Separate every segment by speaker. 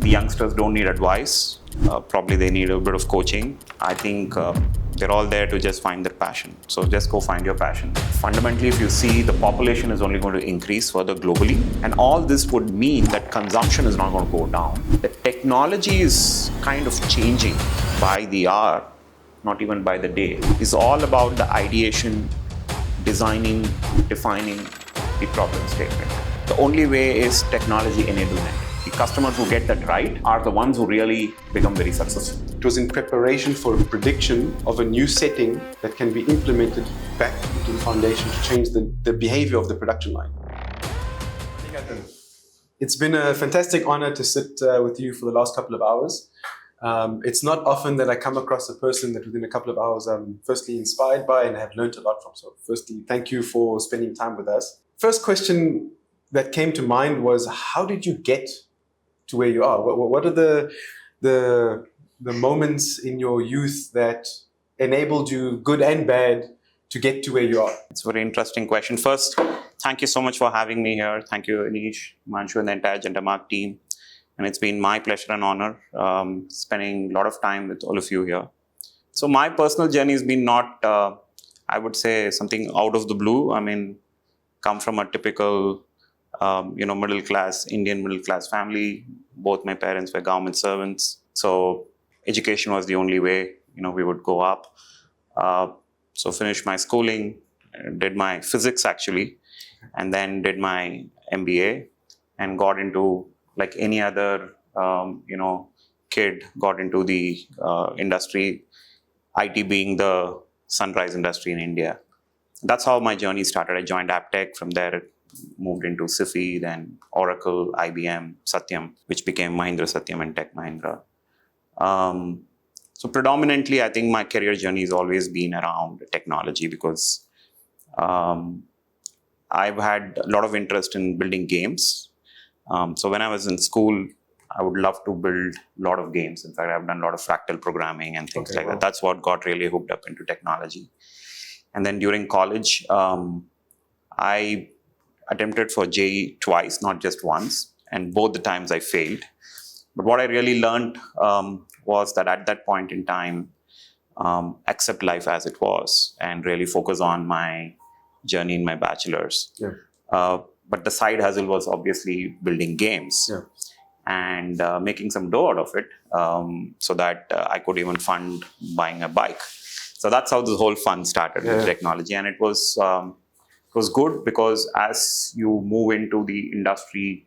Speaker 1: the youngsters don't need advice. Probably they need a bit of coaching. I think they're all there to just find their passion. So just go find your passion. Fundamentally, if you see, the population is only going to increase further globally. And all this would mean that consumption is not going to go down. The technology is kind of changing by the hour, not even by the day. It's all about the ideation, designing, defining the problem statement. The only way is technology enablement. The customers who get that right are the ones who really become very successful.
Speaker 2: It was in preparation for a prediction of a new setting that can be implemented back into the foundation to change the behavior of the production line. Manikantan, it's been a fantastic honor to sit with you for the last couple of hours. It's not often that I come across a person that within a couple of hours I'm firstly inspired by and have learned a lot from. So firstly, thank you for spending time with us. First question that came to mind was, how did you get to where you are? What are the moments in your youth that enabled you, good and bad, to get to where you are?
Speaker 1: It's a very interesting question. First, thank you so much for having me here. Thank you, Anish, Manshu, and the entire Jendamark team. And it's been my pleasure and honor spending a lot of time with all of you here. So my personal journey has been not, I would say, something out of the blue. I mean, come from a typical, middle class, Indian middle class family. Both my parents were government servants. So education was the only way, we would go up. So finished my schooling, did my physics actually, and then did my MBA and got into, like any other, kid, got into the industry, IT being the sunrise industry in India. That's how my journey started. I joined AppTech. From there, moved into SIFI, then Oracle, IBM, Satyam, which became Mahindra Satyam and Tech Mahindra. So predominantly, I think my career journey has always been around technology because I've had a lot of interest in building games. So when I was in school, I would love to build a lot of games. In fact, I've done a lot of fractal programming and things like that. That's what got really hooked up into technology. And then during college, I attempted for JEE twice, not just once. And both the times I failed. But what I really learned was that at that point in time, accept life as it was and really focus on my journey in my bachelor's.
Speaker 2: Yeah.
Speaker 1: But the side hustle was obviously building games and making some dough out of it so that I could even fund buying a bike. So that's how this whole fun started with technology. And it was good because as you move into the industry,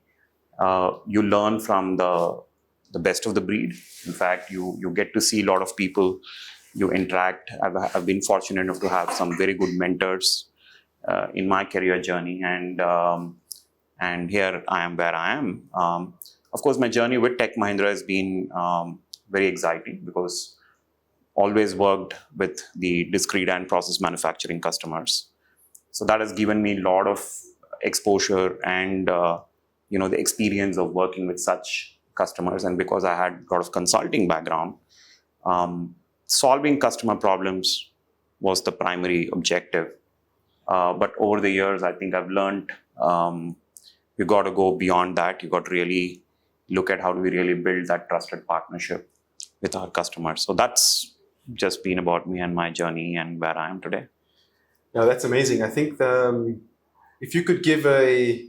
Speaker 1: you learn from the best of the breed. In fact, you get to see a lot of people, you interact. I've been fortunate enough to have some very good mentors in my career journey, and here I am where I am. Of course, my journey with Tech Mahindra has been very exciting because always worked with the discrete and process manufacturing customers. So that has given me a lot of exposure and the experience of working with such customers. And because I had a lot of consulting background, solving customer problems was the primary objective. But over the years, I think I've learned you got to go beyond that. You got to really look at how do we really build that trusted partnership with our customers. So that's just been about me and my journey and where I am today.
Speaker 2: Yeah, that's amazing. I think if you could give a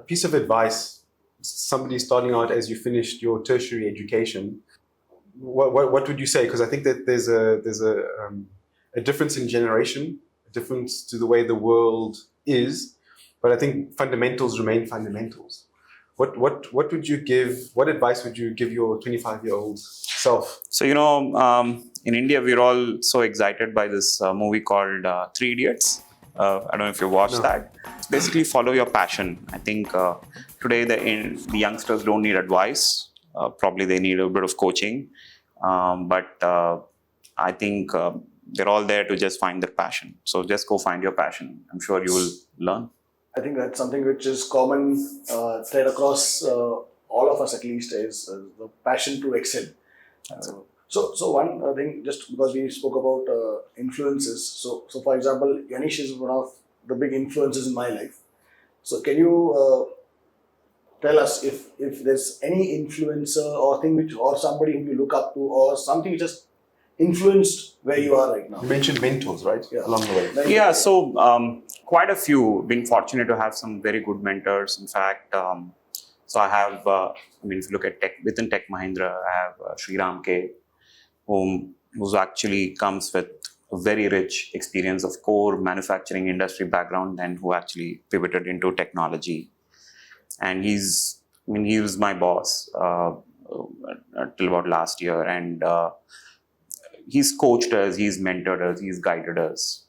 Speaker 2: piece of advice, somebody starting out as you finished your tertiary education, what would you say? Because I think that there's a difference in generation, a difference to the way the world is, but I think fundamentals remain fundamentals. What would you give? What advice would you give your 25-year-old self?
Speaker 1: So in India, we're all so excited by this movie called Three Idiots. I don't know if you watched that. It's basically follow your passion. I think today the youngsters don't need advice. Probably they need a bit of coaching. But I think they're all there to just find their passion. So just go find your passion. I'm sure you will learn.
Speaker 3: I think that's something which is common thread across all of us, at least, is the passion to excel. So one thing, just because we spoke about influences. So for example, Yanish is one of the big influences in my life. So can you tell us if there's any influencer or thing which, or somebody whom you look up to, or something which just influenced where you are right now.
Speaker 2: You mentioned mentors, right?
Speaker 3: Yeah.
Speaker 2: Along the way.
Speaker 1: Yeah, so quite a few. Been fortunate to have some very good mentors. In fact, so I have, if you look at within Tech Mahindra, I have Sriram K, who's actually comes with a very rich experience of core manufacturing industry background and who actually pivoted into technology. And he was my boss till about last year, and he's coached us, he's mentored us, he's guided us.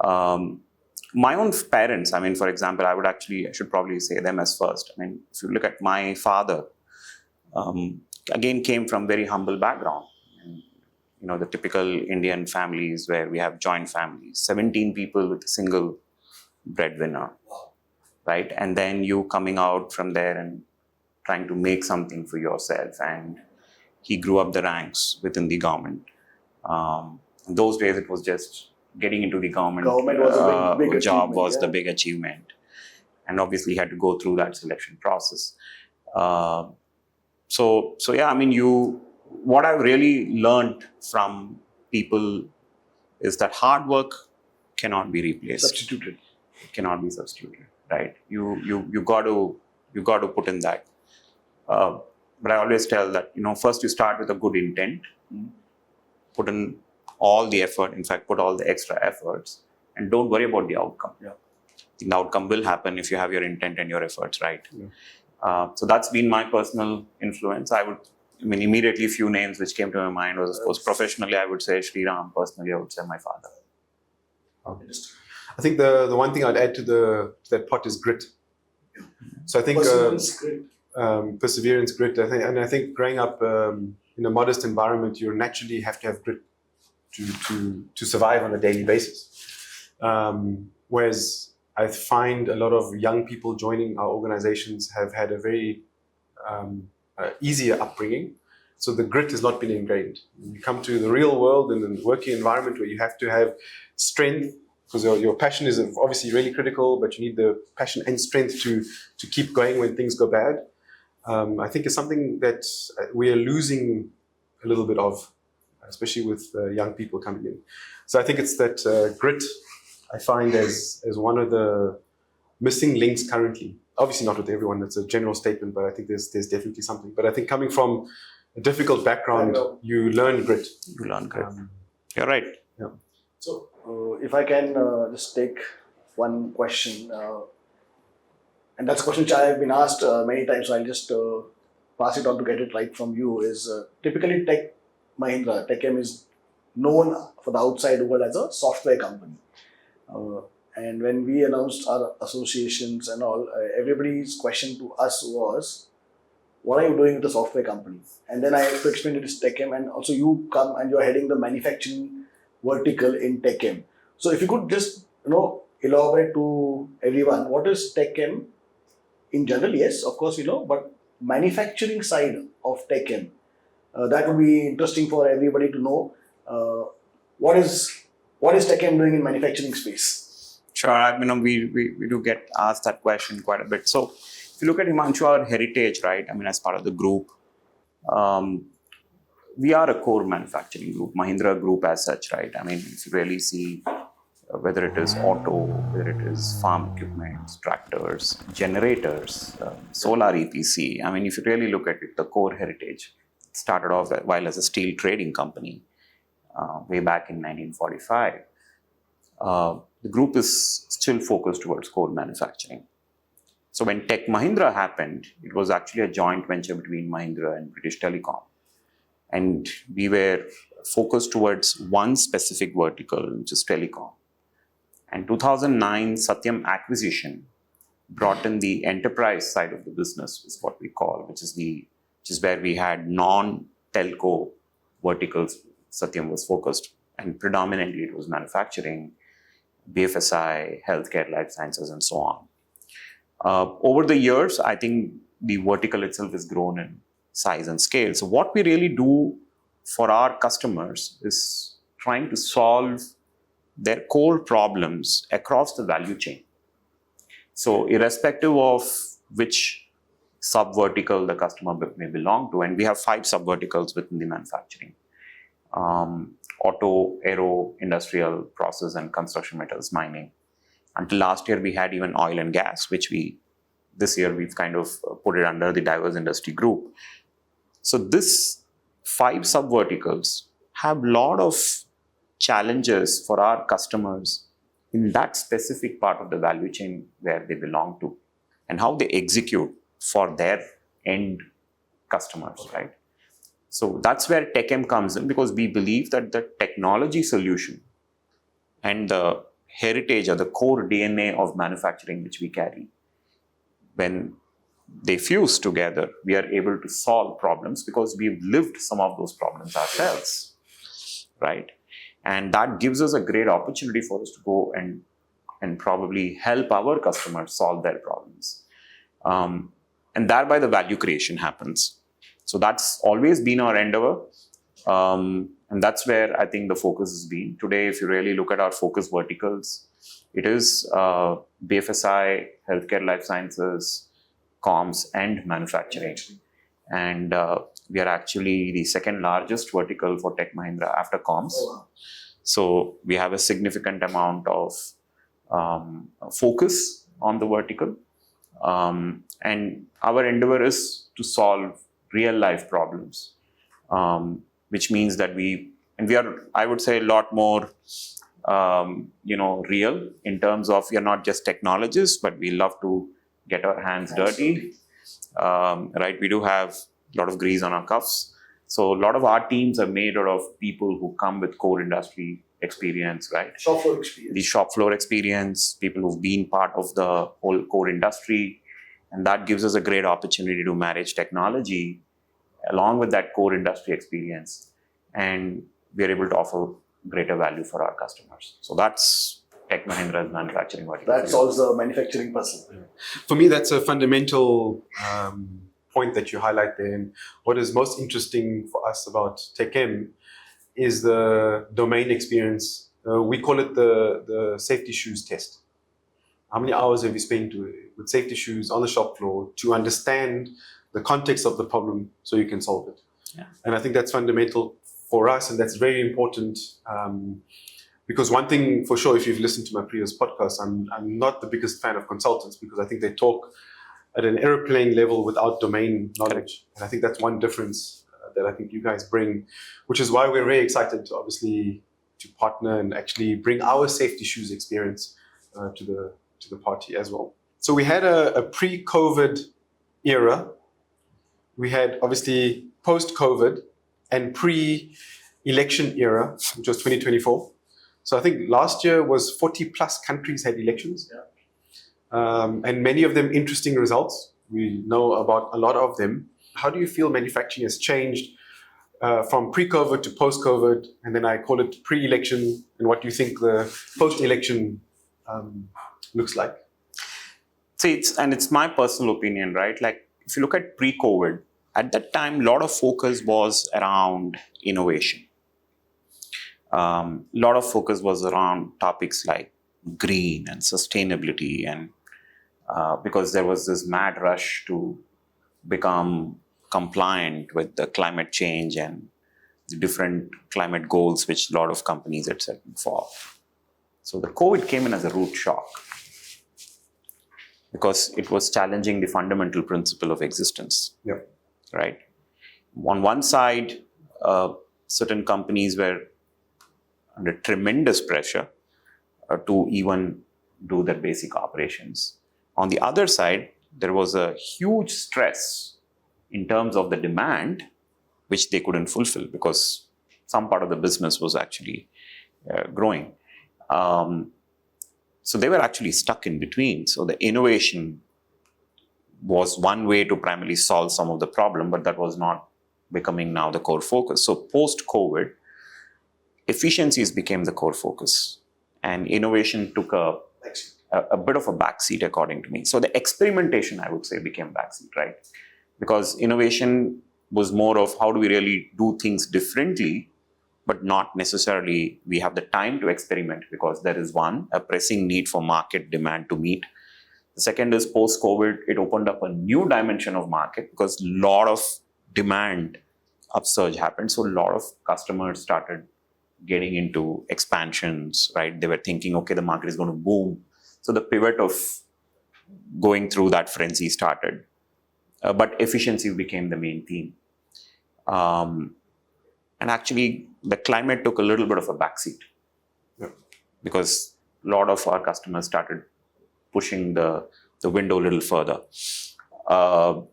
Speaker 1: My own parents, for example, I should probably say them as first. If you look at my father, again came from very humble background. The typical Indian families where we have joint families, 17 people with a single breadwinner, right? And then you coming out from there and trying to make something for yourself. And he grew up the ranks within the government. In those days, it was just getting into the government
Speaker 3: Was a big
Speaker 1: job was
Speaker 3: yeah.
Speaker 1: the big achievement. And obviously, he had to go through that selection process. What I've really learned from people is that hard work cannot be replaced.
Speaker 3: Substituted.
Speaker 1: It cannot be substituted, right? You got to put in that. But I always tell that, first you start with a good intent, put in all the effort, in fact, put all the extra efforts, and don't worry about the outcome.
Speaker 3: Yeah.
Speaker 1: The outcome will happen if you have your intent and your efforts, right? Yeah. So that's been my personal influence. Immediately a few names which came to my mind was, of course, professionally, I would say Sriram. Personally, I would say my father.
Speaker 2: Okay. I think the one thing I'd add to that pot is grit. So I think perseverance, grit. I think growing up in a modest environment, you naturally have to have grit to survive on a daily basis. Whereas I find a lot of young people joining our organizations have had a very easier upbringing. So the grit has not been ingrained. You come to the real world in a working environment where you have to have strength, because your passion is obviously really critical, but you need the passion and strength to keep going when things go bad. I think it's something that we are losing a little bit of, especially with young people coming in. So I think it's that grit I find as one of the missing links currently. Obviously not with everyone, that's a general statement, but I think there's definitely something. But I think coming from a difficult background, you learn grit.
Speaker 1: You're right.
Speaker 2: Yeah.
Speaker 3: So if I can just take one question, and that's a question which I have been asked many times, so I'll just pass it on to get it right from you, is typically Tech Mahindra, TechM is known for the outside world as a software company. And when we announced our associations and all, everybody's question to us was, what are you doing with the software company? And then I have to explain it as TechM, and also you come and you're heading the manufacturing vertical in TechM. So if you could just elaborate to everyone, what is TechM in general? Yes, of course, but manufacturing side of TechM, that would be interesting for everybody to know. What is TechM doing in manufacturing space?
Speaker 1: Sure, we do get asked that question quite a bit. So if you look at Himanshu, our heritage, right? As part of the group, we are a core manufacturing group, Mahindra Group as such, right? If you really see whether it is auto, whether it is farm equipment, tractors, generators, solar EPC. If you really look at it, the core heritage started off while as a steel trading company way back in 1945. The group is still focused towards core manufacturing. So when Tech Mahindra happened, it was actually a joint venture between Mahindra and British Telecom. And we were focused towards one specific vertical, which is telecom. And 2009 Satyam acquisition brought in the enterprise side of the business, is what we call, which is where we had non-telco verticals. Satyam was focused, and predominantly it was manufacturing, BFSI, healthcare, life sciences, and so on. Over the years, I think the vertical itself has grown in size and scale. So what we really do for our customers is trying to solve their core problems across the value chain. So irrespective of which sub-vertical the customer may belong to. And we have 5 sub-verticals within the manufacturing. Auto, aero, industrial, process and construction metals, mining. Until last year, we had even oil and gas, which this year we've kind of put it under the diverse industry group. So this 5 sub-verticals have a lot of challenges for our customers in that specific part of the value chain where they belong to and how they execute for their end customers, right? So that's where TechM comes in, because we believe that the technology solution and the heritage or the core DNA of manufacturing which we carry, when they fuse together, we are able to solve problems because we've lived some of those problems ourselves, right? And that gives us a great opportunity for us to go and probably help our customers solve their problems. And thereby the value creation happens. So that's always been our endeavor. And that's where I think the focus has been. Today, if you really look at our focus verticals, it is BFSI, healthcare, life sciences, comms, and manufacturing. And we are actually the second largest vertical for Tech Mahindra after comms.
Speaker 3: Oh, wow.
Speaker 1: So we have a significant amount of focus on the vertical. And our endeavor is to solve real life problems, which means that we are, I would say, a lot more, real in terms of we are not just technologists, but we love to get our hands dirty, right? We do have a lot of grease on our cuffs. So a lot of our teams are made out of people who come with core industry experience, right?
Speaker 3: Shop floor experience.
Speaker 1: The shop floor experience, people who've been part of the whole core industry. And that gives us a great opportunity to marriage technology along with that core industry experience. And we are able to offer greater value for our customers. So that's Tech Mahindra's manufacturing vertical.
Speaker 3: That solves the manufacturing puzzle.
Speaker 2: For me, that's a fundamental point that you highlight there. And what is most interesting for us about TechM is the domain experience. We call it the safety shoes test. How many hours have you spent with safety shoes on the shop floor to understand the context of the problem so you can solve it?
Speaker 1: Yeah.
Speaker 2: And I think that's fundamental for us, and that's very important. Because one thing for sure, if you've listened to my previous podcast, I'm not the biggest fan of consultants because I think they talk at an airplane level without domain knowledge. And I think that's one difference that I think you guys bring, which is why we're very excited to obviously to partner and actually bring our safety shoes experience to the party as well. So we had a pre-COVID era. We had obviously post-COVID and pre-election era, which was 2024. So I think last year was 40 plus countries had elections.
Speaker 3: Yeah.
Speaker 2: And many of them interesting results. We know about a lot of them. How do you feel manufacturing has changed from pre-COVID to post-COVID? And then I call it pre-election. And what do you think the post-election looks like?
Speaker 1: See, it's my personal opinion, right? Like if you look at pre-COVID, at that time, a lot of focus was around innovation. A lot of focus was around topics like green and sustainability, and because there was this mad rush to become compliant with the climate change and the different climate goals which a lot of companies had set for. So the COVID came in as a root shock because it was challenging the fundamental principle of existence.
Speaker 2: Yeah.
Speaker 1: Right? On one side, certain companies were under tremendous pressure to even do their basic operations. On the other side, there was a huge stress in terms of the demand, which they couldn't fulfill because some part of the business was actually growing. So they were actually stuck in between. So the innovation was one way to primarily solve some of the problem, but that was not becoming now the core focus. So post-COVID, efficiencies became the core focus and innovation took a bit of a backseat according to me. So the experimentation, I would say, became backseat, right? Because innovation was more of how do we really do things differently, but not necessarily we have the time to experiment because there is a pressing need for market demand to meet. The second is post-COVID, it opened up a new dimension of market because a lot of demand upsurge happened. So a lot of customers started getting into expansions, right? They were thinking, okay, the market is going to boom. So the pivot of going through that frenzy started. But efficiency became the main theme. And actually, the climate took a little bit of a backseat.
Speaker 2: Yeah.
Speaker 1: Because a lot of our customers started pushing the window a little further. So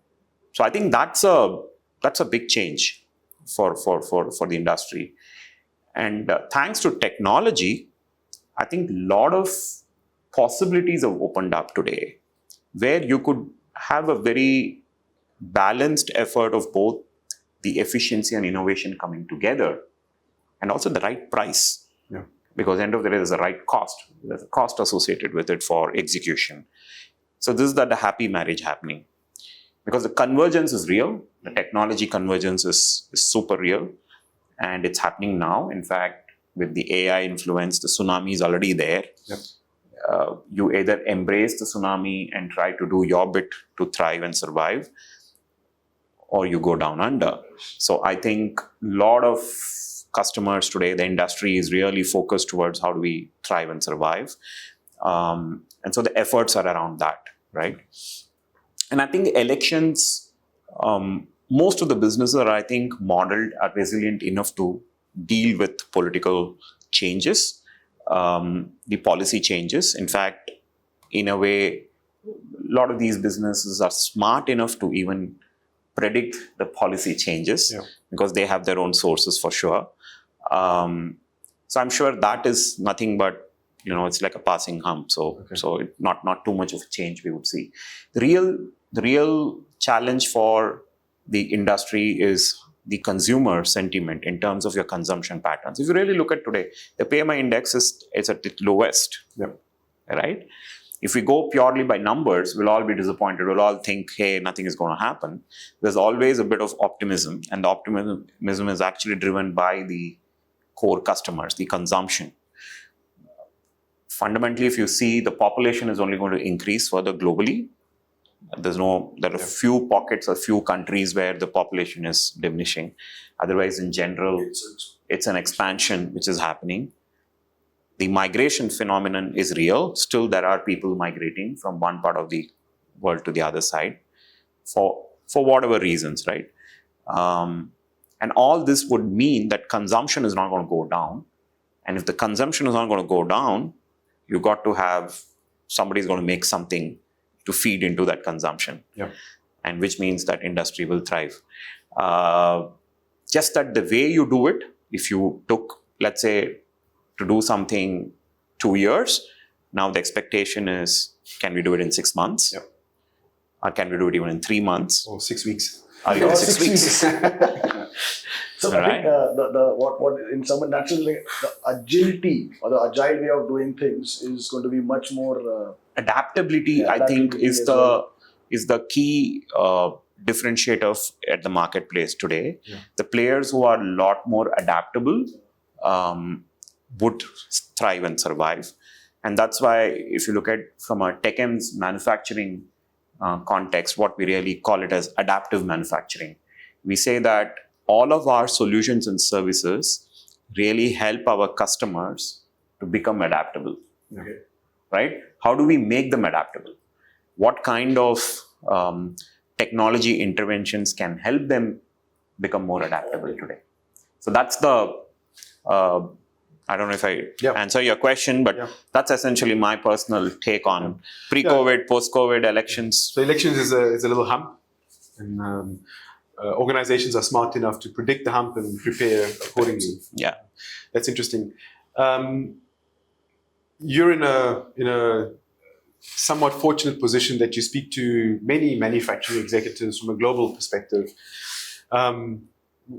Speaker 1: I think that's a big change for the industry. And thanks to technology, I think a lot of possibilities have opened up today where you could have a very balanced effort of both the efficiency and innovation coming together and also the right price.
Speaker 2: Yeah.
Speaker 1: Because end of the day, there's a right cost. There's a cost associated with it for execution. So this is the happy marriage happening. Because the convergence is real. The technology convergence is super real. And it's happening now. In fact, with the AI influence, the tsunami is already there.
Speaker 2: Yep.
Speaker 1: You either embrace the tsunami and try to do your bit to thrive and survive, or you go down under. So I think a lot of customers today, the industry is really focused towards how do we thrive and survive. And so the efforts are around that, right? And I think elections, most of the businesses are, I think, modeled, are resilient enough to deal with political changes, the policy changes. In fact, in a way, a lot of these businesses are smart enough to even predict the policy changes because they have their own sources for sure. So I'm sure that is nothing but, it's like a passing hump. So not too much of a change we would see. The real challenge for the industry is the consumer sentiment in terms of your consumption patterns. If you really look at today, the PMI index is at its lowest, right? If we go purely by numbers, we'll all be disappointed. We'll all think, hey, nothing is going to happen. There's always a bit of optimism, and the optimism is actually driven by the core customers, the consumption. Fundamentally, if you see, the population is only going to increase further globally. There are few pockets or few countries where the population is diminishing. Otherwise, in general, it's an expansion which is happening. The migration phenomenon is real. Still, there are people migrating from one part of the world to the other side for whatever reasons, right? And all this would mean that consumption is not going to go down. And if the consumption is not going to go down, you got to have somebody's going to make something to feed into that consumption, and which means that industry will thrive. Just that the way you do it, if you took, let's say, to do something 2 years, now the expectation is, can we do it in 6 months? Or can we do it even in 3 months?
Speaker 2: Or 6 weeks.
Speaker 1: Or even 6 weeks.
Speaker 3: So I think what in some naturally the agility or the agile way of doing things is going to be much more
Speaker 1: adaptability. I think is the key differentiator at the marketplace today. The players who are a lot more adaptable would thrive and survive, and that's why if you look at from a TechM's manufacturing context, what we really call it as adaptive manufacturing. We say that all of our solutions and services really help our customers to become adaptable. Right? How do we make them adaptable? What kind of technology interventions can help them become more adaptable today? So that's the, I don't know if I answer your question, but that's essentially my personal take on pre-COVID, post-COVID elections.
Speaker 2: So elections is a little hump. And organizations are smart enough to predict the hump and prepare accordingly. That's interesting. You're in a somewhat fortunate position that you speak to many manufacturing executives from a global perspective.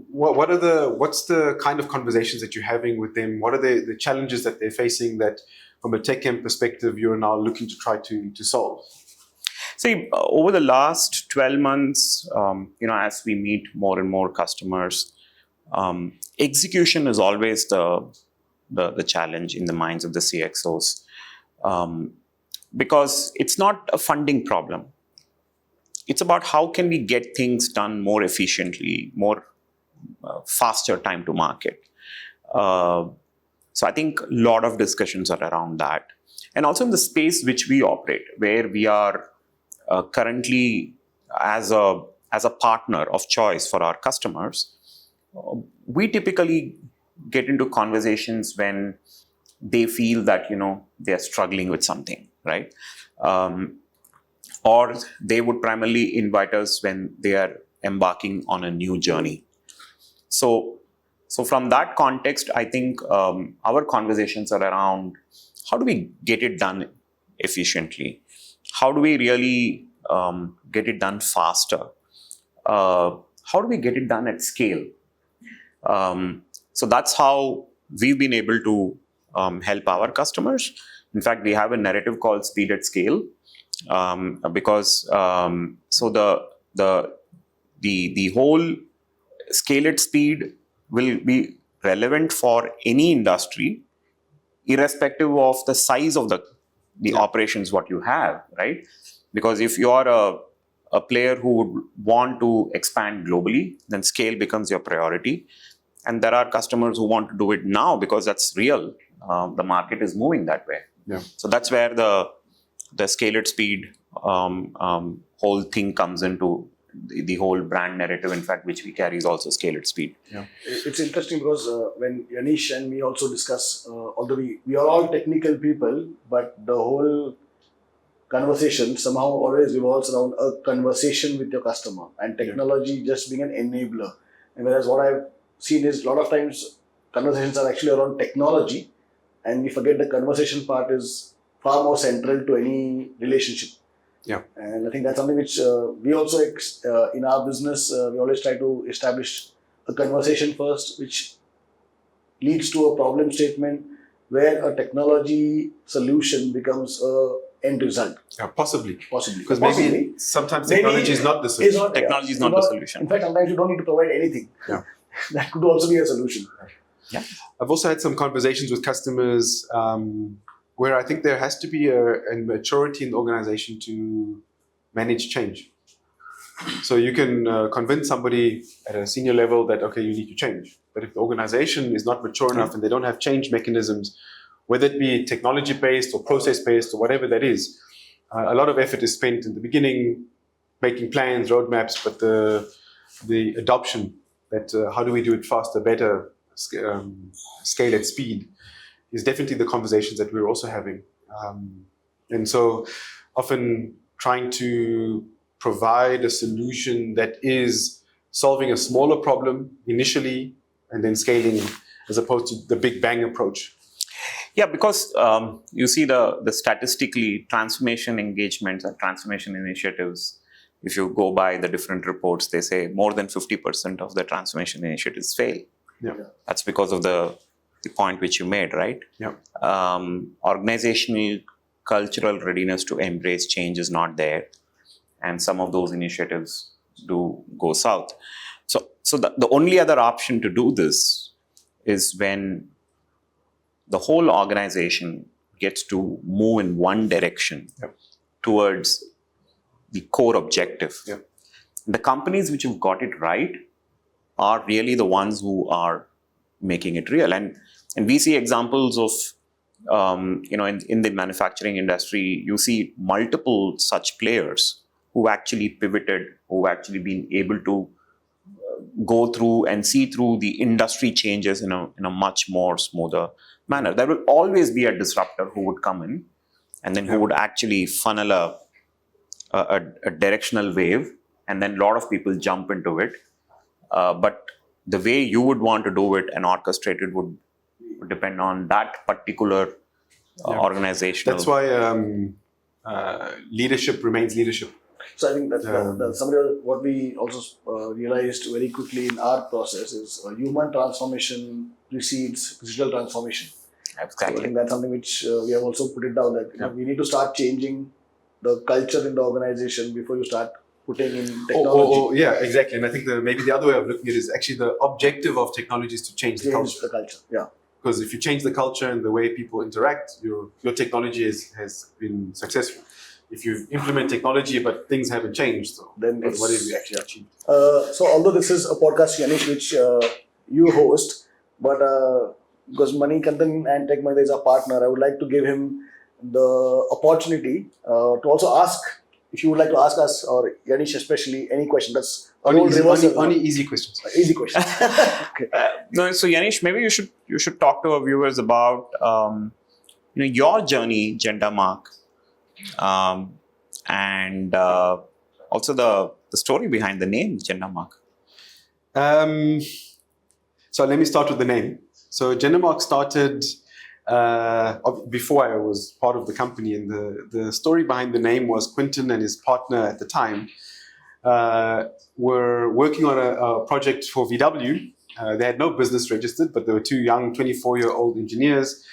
Speaker 2: What's the kind of conversations that you're having with them? What are the challenges that they're facing that, from a TechM perspective, you're now looking to try to solve?
Speaker 1: See, over the last 12 months, as we meet more and more customers, execution is always the challenge in the minds of the CXOs. because it's not a funding problem. It's about how can we get things done more efficiently, more faster time to market. So I think a lot of discussions are around that. And also in the space which we operate, where we are currently as a partner of choice for our customers, we typically get into conversations when they feel that, they're struggling with something, right? Or they would primarily invite us when they are embarking on a new journey. So from that context, I think our conversations are around how do we get it done efficiently? How do we really get it done faster? How do we get it done at scale? So that's how we've been able to help our customers. In fact, we have a narrative called Speed at Scale, because so the whole scale at speed will be relevant for any industry, irrespective of the size of the operations what you have, right? Because if you are a player who would want to expand globally, then scale becomes your priority. And there are customers who want to do it now because that's real. The market is moving that way.
Speaker 2: Yeah.
Speaker 1: So that's where the scale at speed whole thing comes into the whole brand narrative, in fact, which we carry is also scale at speed.
Speaker 2: Yeah.
Speaker 3: It's interesting because when Yanish and me also discuss, although we are all technical people, but the whole conversation somehow always revolves around a conversation with your customer and technology just being an enabler. And whereas what I've seen is a lot of times conversations are actually around technology, and we forget the conversation part is far more central to any relationship.
Speaker 2: Yeah.
Speaker 3: And I think that's something which we also, in our business, we always try to establish a conversation first, which leads to a problem statement where a technology solution becomes a end result.
Speaker 2: Yeah, possibly. Because
Speaker 3: Possibly.
Speaker 2: maybe sometimes technology is not the solution.
Speaker 1: Technology is not the solution.
Speaker 3: In fact, sometimes you don't need to provide anything.
Speaker 2: Yeah.
Speaker 3: That could also be a solution.
Speaker 1: Yeah.
Speaker 2: I've also had some conversations with customers where I think there has to be a maturity in the organization to manage change. So you can convince somebody at a senior level that, okay, you need to change. But if the organization is not mature enough and they don't have change mechanisms, whether it be technology-based or process-based or whatever that is, a lot of effort is spent in the beginning making plans, roadmaps, but the adoption, that how do we do it faster, better, scale at speed, is definitely the conversations that we're also having. And so often trying to provide a solution that is solving a smaller problem initially and then scaling, as opposed to the big bang approach.
Speaker 1: Yeah, because you see the statistically transformation engagements and transformation initiatives, if you go by the different reports, they say more than 50% of the transformation initiatives fail.
Speaker 2: Yeah.
Speaker 1: That's because of the point which you made, right?
Speaker 2: Yeah.
Speaker 1: Organizational cultural readiness to embrace change is not there. And some of those initiatives do go south. So the only other option to do this is when the whole organization gets to move in one direction towards the core objective.
Speaker 2: Yep.
Speaker 1: The companies which have got it right are really the ones who are making it real. And we see examples of, in the manufacturing industry, you see multiple such players who actually pivoted, who actually been able to go through and see through the industry changes in a much more smoother manner. There will always be a disruptor who would come in and then who would actually funnel a directional wave, and then a lot of people jump into it. But the way you would want to do it and orchestrate it would depend on that particular organizational.
Speaker 2: That's why leadership remains leadership.
Speaker 3: So I think that's what we also realized very quickly in our process is human transformation precedes digital transformation.
Speaker 1: Exactly.
Speaker 3: So I think that's something which we have also put it down that we need to start changing the culture in the organization before you start putting in technology.
Speaker 2: Yeah, exactly. And I think maybe the other way of looking at it is actually the objective of technology is to change the culture.
Speaker 3: Yeah.
Speaker 2: Because if you change the culture and the way people interact, your technology has been successful. If you implement technology but things haven't changed, so
Speaker 3: Then
Speaker 2: what did we actually achieve?
Speaker 3: So although this is a podcast, Yanish, which you host, but because Manikantan and Tech Mahindra is a partner, I would like to give him the opportunity to also ask, if you would like to ask us, or Yanish especially, any question. That's
Speaker 2: Only easy questions.
Speaker 3: Easy question. Okay.
Speaker 1: No, so Yanish, maybe you should talk to our viewers about your journey, Jendamark, and also the story behind the name Jendamark.
Speaker 2: So let me start with the name. So Jendamark started before I was part of the company, and the story behind the name was Quinton and his partner at the time were working on a project for VW. They had no business registered, but they were two young 24-year-old engineers.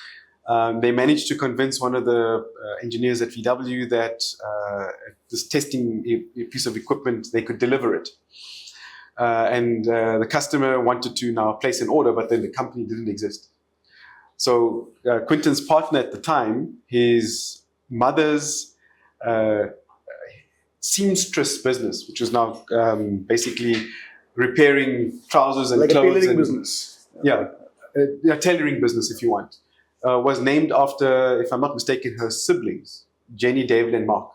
Speaker 2: They managed to convince one of the engineers at VW that this testing a piece of equipment, they could deliver it. And the customer wanted to now place an order, but then the company didn't exist. So Quinton's partner at the time, his mother's seamstress business, which was now basically repairing trousers and
Speaker 3: like
Speaker 2: clothes.
Speaker 3: A tailoring
Speaker 2: and,
Speaker 3: business.
Speaker 2: Yeah, tailoring business, if you want. Was named after, if I'm not mistaken, her siblings, Jenny, David, and Mark.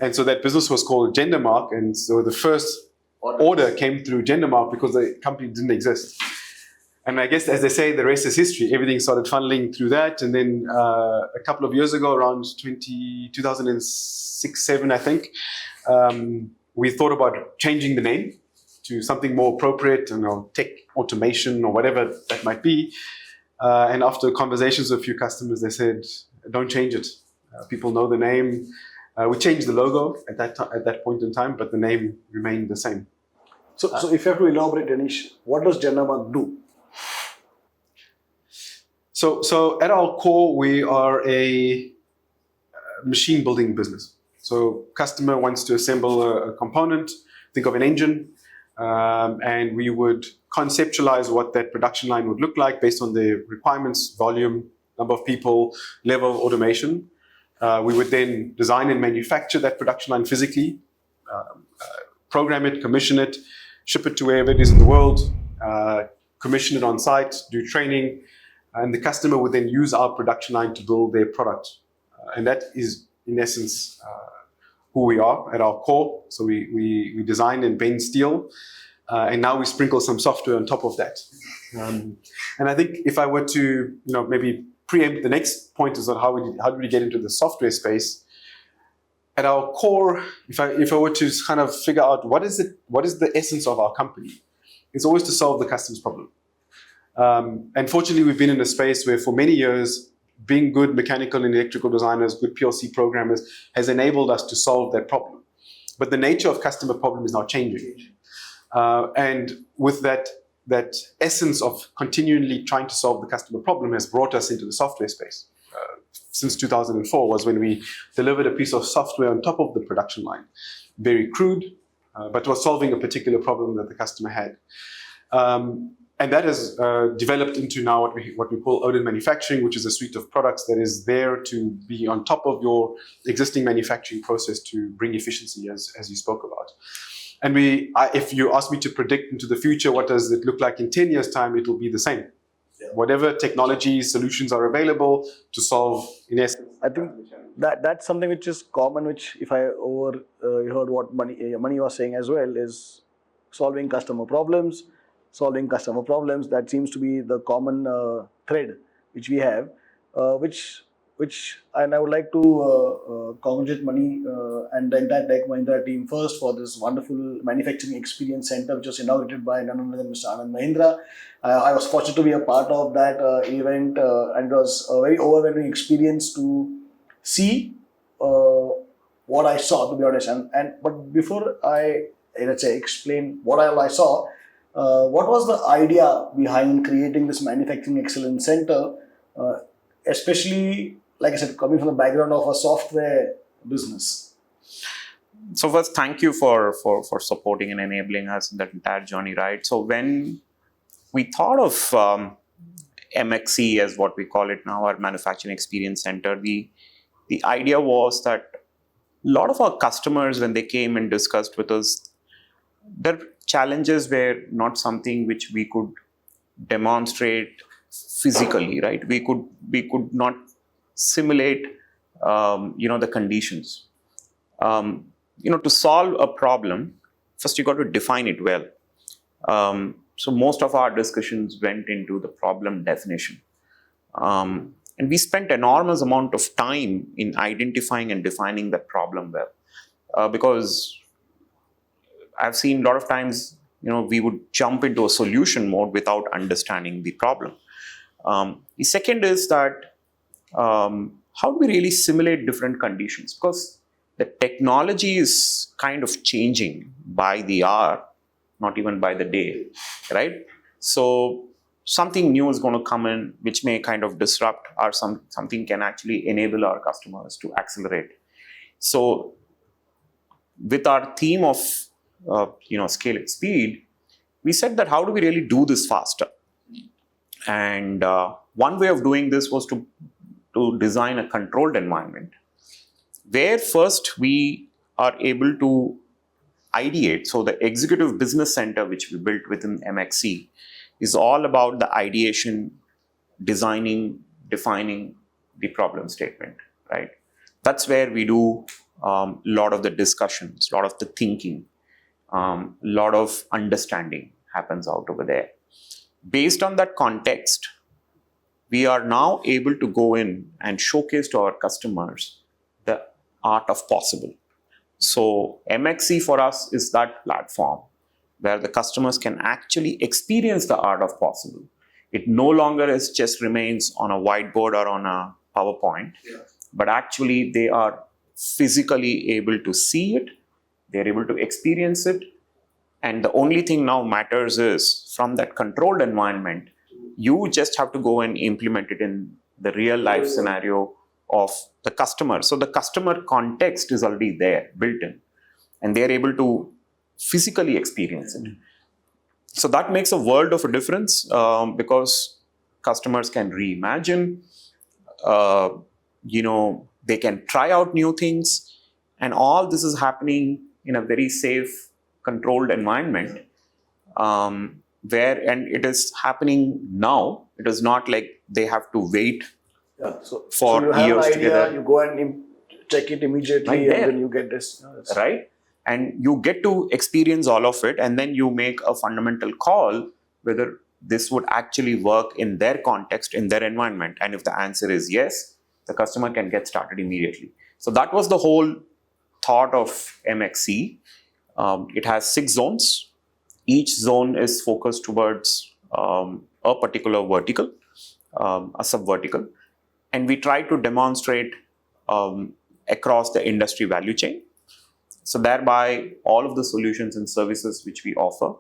Speaker 2: And so that business was called Jendamark, and so the first order came through Jendamark because the company didn't exist. And I guess, as they say, the rest is history. Everything started funneling through that, and then a couple of years ago, around 2006-07, I think, we thought about changing the name to something more appropriate, tech automation or whatever that might be. And after conversations with a few customers, they said, don't change it. People know the name. We changed the logo at that point in time, but the name remained the same.
Speaker 3: So if you have to elaborate, Anish, what does Jendamark do?
Speaker 2: So at our core, we are a machine building business. So customer wants to assemble a component, think of an engine, and we would conceptualize what that production line would look like based on the requirements, volume, number of people, level of automation. We would then design and manufacture that production line physically, program it, commission it, ship it to wherever it is in the world, commission it on site, do training, and the customer would then use our production line to build their product. And that is, in essence, who we are at our core. So we design and bend steel, and now we sprinkle some software on top of that. And I think if I were to, maybe preempt the next point is on how do we get into the software space. At our core, if I were to kind of figure out what is the essence of our company, it's always to solve the customer's problem. And fortunately, we've been in a space where for many years, being good mechanical and electrical designers, good PLC programmers, has enabled us to solve that problem. But the nature of customer problem is now changing. And with that essence of continually trying to solve the customer problem has brought us into the software space. Since 2004 was when we delivered a piece of software on top of the production line. Very crude, but was solving a particular problem that the customer had. And that has developed into now what we call Odin manufacturing, which is a suite of products that is there to be on top of your existing manufacturing process to bring efficiency, as you spoke about. And if you ask me to predict into the future, what does it look like in 10 years' time, it will be the same. Yeah. Whatever technology solutions are available to solve, in essence.
Speaker 3: I think that's something which is common, which if I heard what Mani was saying as well, is solving customer problems. That seems to be the common thread which we have, and I would like to congratulate Mani and the entire Tech Mahindra team first for this wonderful manufacturing experience center which was inaugurated by none other than Mr. Anand Mahindra. I was fortunate to be a part of that event, and it was a very overwhelming experience to see what I saw, to be honest. But before I explain what I saw, what was the idea behind creating this manufacturing excellence center, especially, like I said, coming from the background of a software business?
Speaker 1: So first, thank you for supporting and enabling us in that entire journey, right? So when we thought of MXC, as what we call it now, our Manufacturing Experience Center, the idea was that a lot of our customers, when they came and discussed with us, their challenges were not something which we could demonstrate physically, right? We could not simulate, the conditions. To solve a problem, first you got to define it well. So most of our discussions went into the problem definition. And we spent enormous amount of time in identifying and defining that problem well. Because I've seen a lot of times, we would jump into a solution mode without understanding the problem. The second is that how do we really simulate different conditions? Because the technology is kind of changing by the hour, not even by the day, right? So something new is going to come in which may kind of disrupt, or something can actually enable our customers to accelerate. So with our theme of scale at speed, we said that how do we really do this faster? And one way of doing this was to design a controlled environment where first we are able to ideate. So the executive business center, which we built within MXC, is all about the ideation, designing, defining the problem statement, right? That's where we do a lot of the discussions, a lot of the thinking, a lot of understanding happens out over there. Based on that context, we are now able to go in and showcase to our customers the art of possible. So MXC for us is that platform where the customers can actually experience the art of possible. It no longer just remains on a whiteboard or on a PowerPoint, but actually they are physically able to see it, they're able to experience it, and the only thing now matters is from that controlled environment, you just have to go and implement it in the real life scenario of the customer. So the customer context is already there, built in, and they're able to physically experience it. So that makes a world of a difference because customers can reimagine, they can try out new things, and all this is happening in a very safe, controlled environment and it is happening now. It is not like they have to wait for
Speaker 3: you have
Speaker 1: years
Speaker 3: an idea,
Speaker 1: together.
Speaker 3: you go and check it immediately,
Speaker 1: Right
Speaker 3: and
Speaker 1: there.
Speaker 3: then you get this.
Speaker 1: Right? And you get to experience all of it, and then you make a fundamental call whether this would actually work in their context, in their environment. And if the answer is yes, the customer can get started immediately. So that was the whole thought of MXC. It has 6 zones. Each zone is focused towards a particular vertical, a sub-vertical. And we try to demonstrate across the industry value chain. So thereby, all of the solutions and services which we offer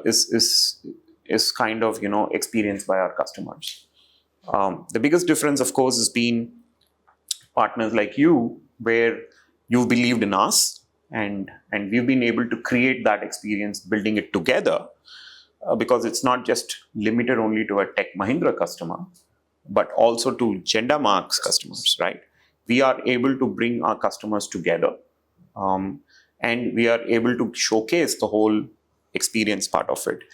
Speaker 1: is kind of experienced by our customers. The biggest difference, of course, has been partners like you, where you believed in us, and we've been able to create that experience, building it together, because it's not just limited only to a Tech Mahindra customer, but also to Jendamark's customers, right? We are able to bring our customers together, and we are able to showcase the whole experience part of it.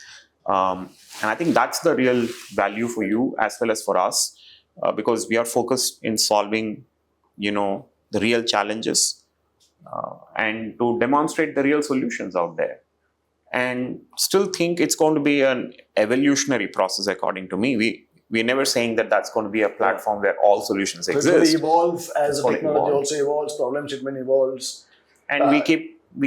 Speaker 1: And I think that's the real value for you as well as for us, because we are focused in solving, the real challenges and to demonstrate the real solutions out there. And still think it's going to be an evolutionary process, according to me. We're never saying that that's going to be a platform where all solutions
Speaker 3: So
Speaker 1: exist.
Speaker 3: it's going to evolve as
Speaker 1: It's
Speaker 3: the
Speaker 1: going to
Speaker 3: technology
Speaker 1: evolve.
Speaker 3: also evolves, problem statement evolves.
Speaker 1: And we